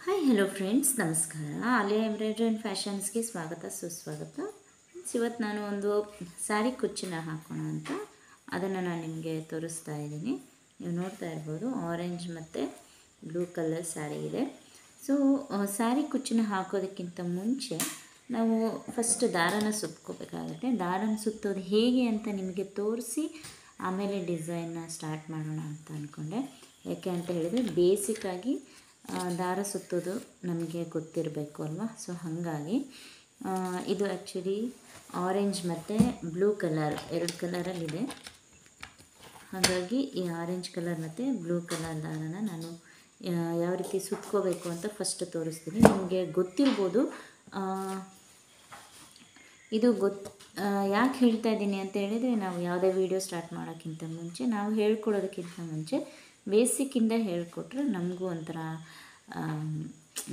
Hi hello friends, ನಮಸ್ಕಾರ. Alia embroidery and ಫ್ಯಾಷನ್ಸ್ಗೆ ಸ್ವಾಗತ ಸುಸ್ವಾಗತ. ಇವತ್ತು ನಾನು ಒಂದು ಸ್ಯಾರಿ ಕುಚ್ಚನ್ನ ಹಾಕೋಣ ಅಂತ ಅದನ್ನು ನಾನು ನಿಮಗೆ ತೋರಿಸ್ತಾ ಇದ್ದೀನಿ. ನೀವು ನೋಡ್ತಾ ಇರ್ಬೋದು, ಆರೆಂಜ್ ಮತ್ತು ಬ್ಲೂ ಕಲರ್ ಸ್ಯಾರಿ ಇದೆ. ಸೊ ಸ್ಯಾರಿ ಕುಚ್ಚನ್ನ ಹಾಕೋದಕ್ಕಿಂತ ಮುಂಚೆ ನಾವು ಫಸ್ಟ್ ದಾರನ ಸುತ್ಕೋಬೇಕಾಗುತ್ತೆ. ದಾರನ ಸುತ್ತೋದು ಹೇಗೆ ಅಂತ ನಿಮಗೆ ತೋರಿಸಿ ಆಮೇಲೆ ಡಿಸೈನ್ನ ಸ್ಟಾರ್ಟ್ ಮಾಡೋಣ ಅಂತ ಅಂದ್ಕೊಂಡೆ. ಯಾಕೆ ಅಂತ ಹೇಳಿದರೆ ಬೇಸಿಕ್ಕಾಗಿ ದಾರ ಸುತ್ತೋದು ನಮಗೆ ಗೊತ್ತಿರಬೇಕು ಅಲ್ವಾ. ಸೊ ಹಾಗಾಗಿ ಇದು ಆ್ಯಕ್ಚುಲಿ ಆರೆಂಜ್ ಮತ್ತು ಬ್ಲೂ ಕಲರ್ ಎರಡು ಕಲರಲ್ಲಿದೆ. ಹಾಗಾಗಿ ಈ ಆರೆಂಜ್ ಕಲರ್ ಮತ್ತು ಬ್ಲೂ ಕಲರ್ ದಾರನ ನಾನು ಯಾವ ರೀತಿ ಸುತ್ಕೋಬೇಕು ಅಂತ ಫಸ್ಟ್ ತೋರಿಸ್ತೀನಿ. ನಿಮಗೆ ಗೊತ್ತಿರ್ಬೋದು. ಇದು ಯಾಕೆ ಹೇಳ್ತಾ ಇದ್ದೀನಿ ಅಂತ ಹೇಳಿದರೆ, ನಾವು ಯಾವುದೇ ವೀಡಿಯೋ ಸ್ಟಾರ್ಟ್ ಮಾಡೋಕ್ಕಿಂತ ಮುಂಚೆ, ನಾವು ಹೇಳ್ಕೊಡೋದಕ್ಕಿಂತ ಮುಂಚೆ ಬೇಸಿಕ್ಕಿಂದ ಹೇಳ್ಕೊಟ್ರೆ ನಮಗೂ ಒಂಥರ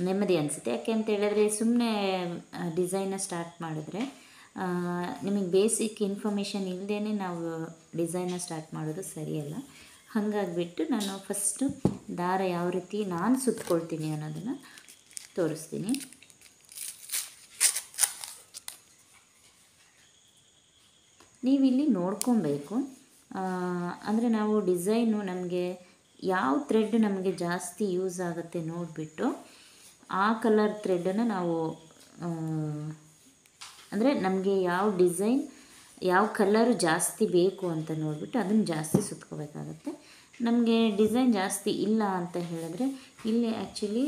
ನೆಮ್ಮದಿ ಅನಿಸುತ್ತೆ. ಯಾಕೆ ಅಂತ ಹೇಳಿದ್ರೆ, ಸುಮ್ಮನೆ ಡಿಸೈನ್ನ ಸ್ಟಾರ್ಟ್ ಮಾಡಿದ್ರೆ ನಿಮಗೆ ಬೇಸಿಕ್ ಇನ್ಫಾರ್ಮೇಷನ್ ಇಲ್ಲದೇ ನಾವು ಡಿಸೈನ್ನ ಸ್ಟಾರ್ಟ್ ಮಾಡೋದು ಸರಿಯಲ್ಲ. ಹಾಗಾಗಿಬಿಟ್ಟು ನಾನು ಫಸ್ಟು ದಾರ ಯಾವ ರೀತಿ ನಾನು ಸುತ್ಕೊಳ್ತೀನಿ ಅನ್ನೋದನ್ನು ತೋರಿಸ್ತೀನಿ. ನೀವಿಲ್ಲಿ ನೋಡ್ಕೊಬೇಕು. ಅಂದರೆ ನಾವು ಡಿಸೈನು ನಮಗೆ ಯಾವ ಥ್ರೆಡ್ ನಮಗೆ ಜಾಸ್ತಿ ಯೂಸ್ ಆಗುತ್ತೆ ನೋಡಿಬಿಟ್ಟು ಆ ಕಲರ್ ಥ್ರೆಡನ್ನು ನಾವು ಅಂದರೆ ನಮಗೆ ಯಾವ ಡಿಸೈನ್ ಯಾವ ಕಲರು ಜಾಸ್ತಿ ಬೇಕು ಅಂತ ನೋಡಿಬಿಟ್ಟು ಅದನ್ನು ಜಾಸ್ತಿ ಸುತ್ಕೋಬೇಕಾಗತ್ತೆ. ನಮಗೆ ಡಿಸೈನ್ ಜಾಸ್ತಿ ಇಲ್ಲ ಅಂತ ಹೇಳಿದ್ರೆ, ಇಲ್ಲಿ ಆ್ಯಕ್ಚುಲಿ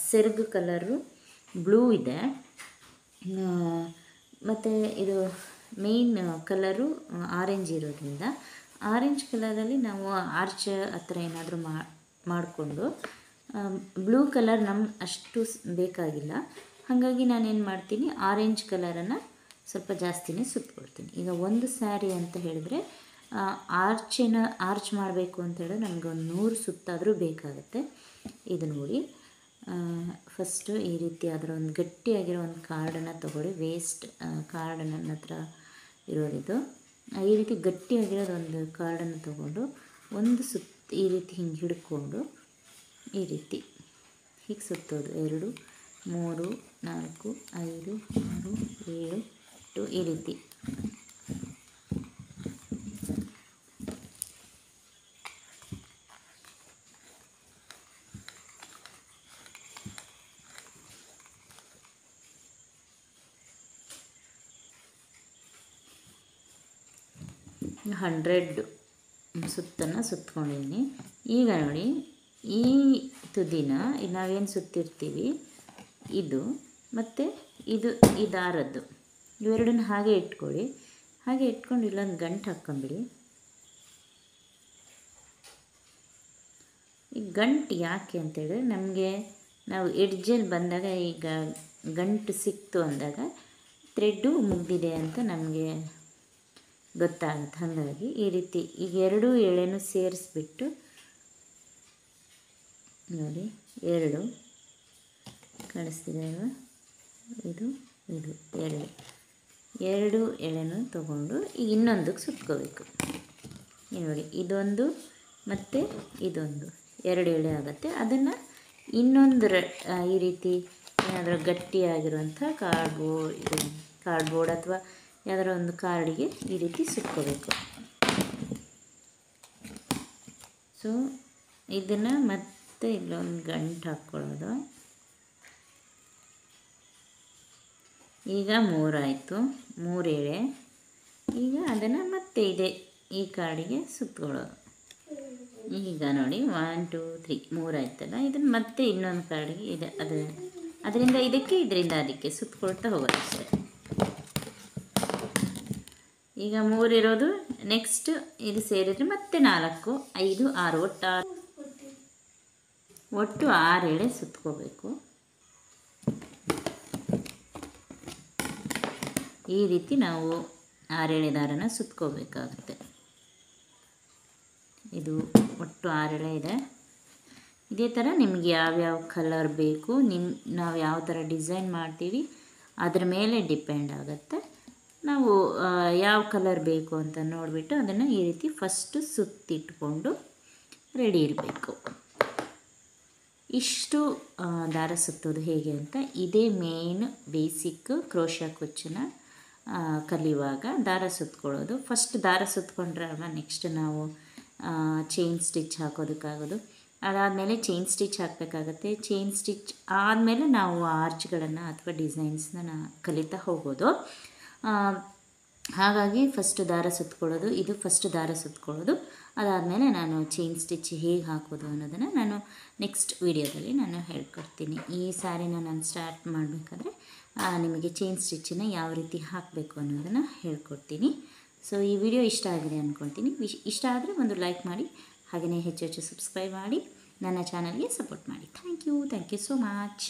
ಸೆರಗು ಕಲರು ಬ್ಲೂ ಇದೆ ಮತ್ತು ಇದು ಮೇಯ್ನ್ ಕಲರು ಆರೆಂಜ್ ಇರೋದ್ರಿಂದ ಆರೆಂಜ್ ಕಲರಲ್ಲಿ ನಾವು ಆರ್ಚ್ ಆ ಥರ ಏನಾದರೂ ಮಾಡಿಕೊಂಡು, ಬ್ಲೂ ಕಲರ್ ನಮ್ಗೆ ಅಷ್ಟು ಬೇಕಾಗಿಲ್ಲ. ಹಾಗಾಗಿ ನಾನೇನು ಮಾಡ್ತೀನಿ, ಆರೆಂಜ್ ಕಲರನ್ನು ಸ್ವಲ್ಪ ಜಾಸ್ತಿನೇ ಸುತ್ಕೊಳ್ತೀನಿ. ಈಗ ಒಂದು ಸ್ಯಾರಿ ಅಂತ ಹೇಳಿದ್ರೆ ಆರ್ಚ್ ಮಾಡಬೇಕು ಅಂತ ಹೇಳಿದ್ರೆ ನಮಗೆ ಒಂದು 100 ಸುತ್ತಾದರೂ ಬೇಕಾಗುತ್ತೆ. ಇದು ನೋಡಿ, ಫಸ್ಟು ಈ ರೀತಿ ಅದರ ಒಂದು ಗಟ್ಟಿಯಾಗಿರೋ ಒಂದು ಕಾರ್ಡನ್ನು ತೊಗೊಳ್ಳಿ. ವೇಸ್ಟ್ ಕಾರ್ಡ್ ನನ್ನ ಹತ್ರ ಇರೋದಿದು. ಈ ರೀತಿ ಗಟ್ಟಿಯಾಗಿರೋದು ಒಂದು ಕಾರ್ಡನ್ನು ತೊಗೊಂಡು ಒಂದು ಈ ರೀತಿ ಹಿಂಗೆ ಹಿಡ್ಕೊಂಡು ಈ ರೀತಿ ಹೀಗೆ ಸುತ್ತೋದು. 2 3 4 5 6 7 8 ಈ ರೀತಿ. $100 ಸುತ್ತನ್ನು ಸುತ್ಕೊಂಡಿದ್ದೀನಿ. ಈಗ ನೋಡಿ, ಈ ತುದಿನ ನಾವೇನು ಸುತ್ತಿರ್ತೀವಿ ಇದು ಮತ್ತು ಇದು ಈ ದಾರದ್ದು ಇವೆರಡನ್ನ ಹಾಗೆ ಇಟ್ಕೊಳ್ಳಿ. ಹಾಗೆ ಇಟ್ಕೊಂಡು ಇಲ್ಲೊಂದು ಗಂಟು ಹಾಕ್ಕೊಂಬಿಡಿ. ಈ ಗಂಟು ಯಾಕೆ ಅಂತೇಳಿದ್ರೆ, ನಮಗೆ ನಾವು ಎಡ್ಜಲ್ಲಿ ಬಂದಾಗ ಈಗ ಗಂಟು ಸಿಕ್ತು ಅಂದಾಗ ಥ್ರೆಡ್ಡು ಮುಗಿದಿದೆ ಅಂತ ನಮಗೆ ಗೊತ್ತಾಗುತ್ತೆ. ಹಾಗಾಗಿ ಈ ರೀತಿ ಈಗ 2 ಎಳೆನೂ ಸೇರಿಸ್ಬಿಟ್ಟು ನೋಡಿ, 2 ಕಾಣಿಸ್ತಿದೆ ಅಲ್ವಾ, ಇದು 2 ಎಳೆನೂ ತೊಗೊಂಡು ಈಗ ಇನ್ನೊಂದಕ್ಕೆ ಸುತ್ಕೋಬೇಕು. ನೋಡಿ, ಇದೊಂದು ಮತ್ತು ಇದೊಂದು 2 ಎಳೆ ಆಗುತ್ತೆ. ಅದನ್ನು ಇನ್ನೊಂದು ಈ ರೀತಿ ಏನಾದರೂ ಗಟ್ಟಿಯಾಗಿರುವಂಥ ಕಾರ್ಡ್ಬೋರ್ಡ್ ಅಥವಾ ಯಾವುದಾರ ಒಂದು ಕಾರ್ಡಿಗೆ ಈ ರೀತಿ ಸುತ್ಕೋಬೇಕು. ಸೊ ಇದನ್ನು ಮತ್ತೆ ಇಲ್ಲೊಂದು ಗಂಟು ಹಾಕ್ಕೊಳ್ಳೋದು. ಈಗ 3 ಆಯಿತು, 3 ಎಳೆ. ಈಗ ಅದನ್ನು ಮತ್ತೆ ಈ ಕಾರ್ಡಿಗೆ ಸುತ್ಕೊಳ್ಳೋದು. ಈಗ ನೋಡಿ, 1 2 3 3 ಆಯ್ತಲ್ಲ. ಇದನ್ನು ಮತ್ತೆ ಇನ್ನೊಂದು ಕಾರ್ಡಿಗೆ ಅದರಿಂದ ಇದರಿಂದ ಅದಕ್ಕೆ ಸುತ್ಕೊಳ್ತಾ ಹೋಗೋದು ಅಷ್ಟೇ. ಈಗ 3 ಇರೋದು, ನೆಕ್ಸ್ಟ್ ಇದು ಸೇರಿದರೆ ಮತ್ತೆ 4 5 6 ಒಟ್ಟು 6 ಎಳೆ ಸುತ್ಕೋಬೇಕು. ಈ ರೀತಿ ನಾವು 6 ಎಳೆ ದಾರನ ಸುತ್ಕೋಬೇಕಾಗುತ್ತೆ. ಇದು ಒಟ್ಟು 6 ಎಳೆ ಇದೆ. ಇದೇ ಥರ ನಿಮಗೆ ಯಾವ್ಯಾವ ಕಲರ್ ಬೇಕು, ನಾವು ಯಾವ ಥರ ಡಿಸೈನ್ ಮಾಡ್ತೀವಿ ಅದ್ರ ಮೇಲೆ ಡಿಪೆಂಡ್ ಆಗುತ್ತೆ. ನಾವು ಯಾವ ಕಲರ್ ಬೇಕು ಅಂತ ನೋಡಿಬಿಟ್ಟು ಅದನ್ನು ಈ ರೀತಿ ಫಸ್ಟು ಸುತ್ತಿಟ್ಕೊಂಡು ರೆಡಿ ಇರಬೇಕು. ಇಷ್ಟು ದಾರ ಸುತ್ತೋದು ಹೇಗೆ ಅಂತ ಇದೇ ಮೇನ್ ಬೇಸಿಕ್ ಕ್ರೋಶಾ ಕುಚ್ಚನ್ನ ಕಲಿಯುವಾಗ ದಾರ ಸುತ್ಕೊಳ್ಳೋದು. ಫಸ್ಟ್ ದಾರ ಸುತ್ಕೊಂಡ್ರೆ ಅಲ್ವಾ ನೆಕ್ಸ್ಟ್ ನಾವು ಚೈನ್ ಸ್ಟಿಚ್ ಹಾಕೋದಕ್ಕಾಗೋದು. ಅದಾದಮೇಲೆ ಚೈನ್ ಸ್ಟಿಚ್ ಹಾಕಬೇಕಾಗತ್ತೆ. ಚೈನ್ ಸ್ಟಿಚ್ ಆದಮೇಲೆ ನಾವು ಆರ್ಚ್ಗಳನ್ನು ಅಥವಾ ಡಿಸೈನ್ಸ್ನ ಕಲಿತಾ ಹೋಗೋದು. ಹಾಗಾಗಿ ಫಸ್ಟ್ ದಾರ ಸುತ್ಕೊಳ್ಳೋದು, ಇದು ಫಸ್ಟ್ ದಾರ ಸುತ್ಕೊಳ್ಳೋದು. ಅದಾದಮೇಲೆ ನಾನು ಚೈನ್ ಸ್ಟಿಚ್ ಹೇಗೆ ಹಾಕೋದು ಅನ್ನೋದನ್ನು ನಾನು ನೆಕ್ಸ್ಟ್ ವೀಡಿಯೋದಲ್ಲಿ ನಾನು ಹೇಳ್ಕೊಡ್ತೀನಿ. ಈ ಸ್ಯಾರಿನ ನಾನು ಸ್ಟಾರ್ಟ್ ಮಾಡಬೇಕಾದ್ರೆ ನಿಮಗೆ ಚೈನ್ ಸ್ಟಿಚ್ಚನ್ನು ಯಾವ ರೀತಿ ಹಾಕಬೇಕು ಅನ್ನೋದನ್ನು ಹೇಳ್ಕೊಡ್ತೀನಿ. ಸೊ ಈ ವಿಡಿಯೋ ಇಷ್ಟ ಆಗಿದೆ ಅಂದ್ಕೊಳ್ತೀನಿ. ಇಷ್ಟ ಆದರೆ ಒಂದು ಲೈಕ್ ಮಾಡಿ, ಹಾಗೆಯೇ ಹೆಚ್ಚು ಹೆಚ್ಚು ಸಬ್ಸ್ಕ್ರೈಬ್ ಮಾಡಿ ನನ್ನ ಚಾನಲ್ಗೆ ಸಪೋರ್ಟ್ ಮಾಡಿ. Thank you so much.